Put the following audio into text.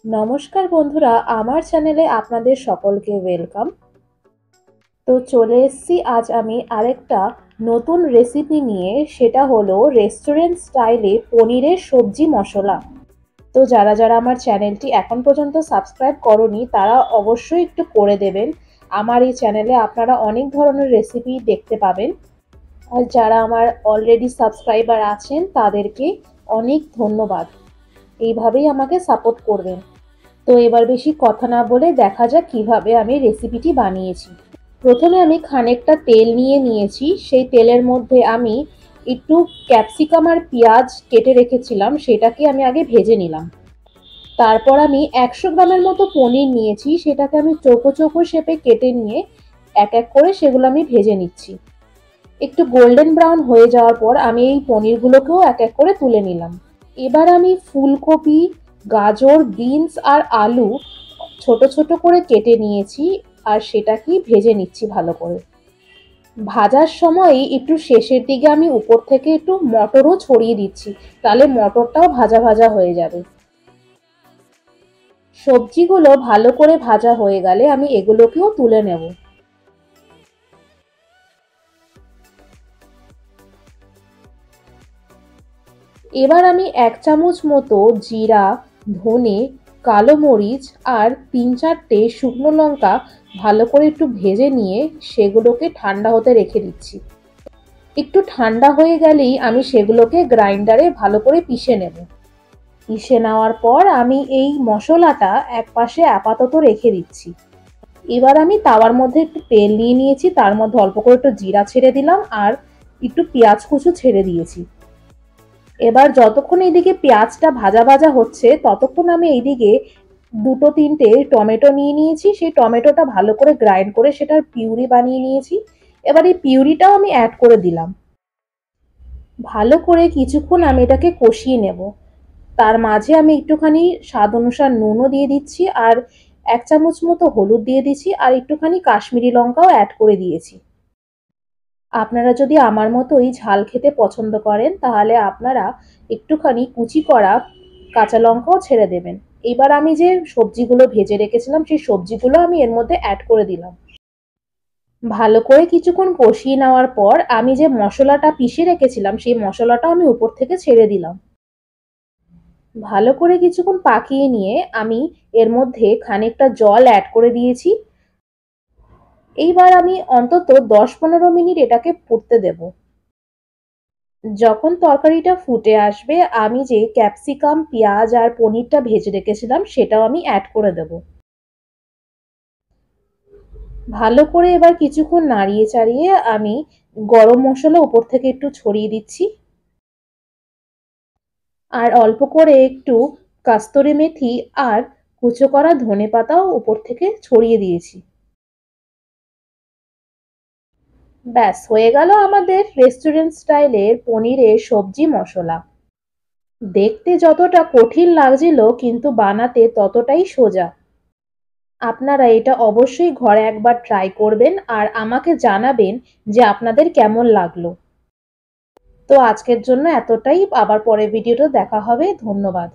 নমস্কার বন্ধুরা, আমার চ্যানেলে আপনাদের সকলকে ওয়েলকাম। তো চলে এসেছি আজ আমি আরেকটা নতুন রেসিপি নিয়ে, সেটা হলো রেস্টুরেন্ট স্টাইলে পনিরের সবজি মশলা। তো যারা যারা আমার চ্যানেলটি এখন পর্যন্ত সাবস্ক্রাইব করনি তারা অবশ্যই একটু করে দেবেন। আমার এই চ্যানেলে আপনারা অনেক ধরনের রেসিপি দেখতে পাবেন। আর যারা আমার অলরেডি সাবস্ক্রাইবার আছেন তাদেরকে অনেক ধন্যবাদ। এইভাবেই আমাকে সাপোর্ট করবেন। তো এবার বেশি কথা না বলে দেখা যাক কিভাবে আমি রেসিপিটি বানিয়েছি। প্রথমে আমি খানিকটা তেল নিয়েছি। সেই তেলের মধ্যে আমি একটু ক্যাপসিকাম আর পেঁয়াজ কেটে রেখেছিলাম, সেটাকে আমি আগে ভেজে নিলাম। তারপর আমি 100 গ্রামের মতো পনির নিয়েছি, সেটাকে আমি চৌকো চৌকো শেপে কেটে নিয়ে এক এক করে সেগুলো আমি ভেজে নিচ্ছি। একটু গোল্ডেন ব্রাউন হয়ে যাওয়ার পর আমি এই পনিরগুলোকেও এক এক করে তুলে নিলাম। এবার আমি ফুলকপি, গাজর, বিনস আর আলু ছোট ছোট করে কেটে নিয়েছি আর সেটাকেই ভেজে নিচ্ছি ভালো করে। ভাজার সময় একটু শেষের দিকে আমি উপর থেকে একটু মটরও ছড়িয়ে দিচ্ছি, তাহলে মটরটাও ভাজা ভাজা হয়ে যাবে। সবজিগুলো ভালো করে ভাজা হয়ে গেলে আমি এগুলোকেও তুলে নেব। এবার আমি 1 চামচ মতো জিরা, ধনে, কালো মরিচ আর 3-4টে শুকনো লঙ্কা ভালো করে একটু ভেজে নিয়ে সেগুলোকে ঠান্ডা হতে রেখে দিচ্ছি। একটু ঠান্ডা হয়ে গেলেই আমি সেগুলোকে গ্রাইন্ডারে ভালো করে পিষে নেব। পিষে নেওয়ার পর আমি এই মশলাটা একপাশে আপাতত রেখে দিচ্ছি। এবার আমি তাওয়ার মধ্যে একটু তেল নিয়েছি, তার মধ্যে অল্প করে একটু জিরা ছেড়ে দিলাম আর একটু পেঁয়াজ কুচি ছেড়ে দিয়েছি। এবার যতক্ষণ এইদিকে পেঁয়াজটা ভাজা ভাজা হচ্ছে ততক্ষণ আমি এইদিকে 2-3টে টমেটো নিয়েছি। সেই টমেটোটা ভালো করে গ্রাইন্ড করে সেটার পিউরি বানিয়ে নিয়েছি। এবার এই পিউরিটাও আমি অ্যাড করে দিলাম। ভালো করে কিছুক্ষণ আমি এটাকে কষিয়ে নেব। তার মাঝে আমি একটুখানি স্বাদ অনুসার নুনও দিয়ে দিচ্ছি আর 1 চামচ মতো হলুদ দিয়ে দিচ্ছি আর একটুখানি কাশ্মীরি লঙ্কাও অ্যাড করে দিয়েছি। আপনারা যদি আমার মতোই ঝাল খেতে পছন্দ করেন তাহলে আপনারা একটুখানি কুচি করা কাঁচা লঙ্কাও ছেড়ে দেবেন। এবার আমি যে সবজিগুলো ভেজে রেখেছিলাম সেই সবজিগুলো আমি এর মধ্যে অ্যাড করে দিলাম। ভালো করে কিছুক্ষণ কষিয়ে নেওয়ার পর আমি যে মশলাটা পিষে রেখেছিলাম সেই মশলাটাও আমি উপর থেকে ছেড়ে দিলাম। ভালো করে কিছুক্ষণ পাকিয়ে নিয়ে আমি এর মধ্যে খানিকটা জল অ্যাড করে দিয়েছি। এইবার আমি অন্তত 10-15 মিনিট এটাকে ফুটতে দেব। যখন তরকারিটা ফুটে আসবে আমি যে ক্যাপসিকাম, পেঁয়াজ আর পনিরটা ভেজে রেখেছিলাম সেটাও আমি অ্যাড করে দেব। ভালো করে এবার কিছুক্ষণ নাড়িয়ে চাড়িয়ে আমি গরম মশলা উপর থেকে একটু ছড়িয়ে দিচ্ছি আর অল্প করে একটু কাস্তুরি মেথি আর কুচো করা ধনেপাতাও উপর থেকে ছড়িয়ে দিয়েছি। ব্যাস হয়ে গেল আমাদের রেস্টুরেন্ট স্টাইলের পনিরের সবজি মশলা। দেখতে যতটা কঠিন লাগছিল কিন্তু বানাতে ততটাই সোজা। আপনারা এটা অবশ্যই ঘরে একবার ট্রাই করবেন আর আমাকে জানাবেন যে আপনাদের কেমন লাগলো। তো আজকের জন্য এতটাই, আবার পরের ভিডিওতে দেখা হবে। ধন্যবাদ।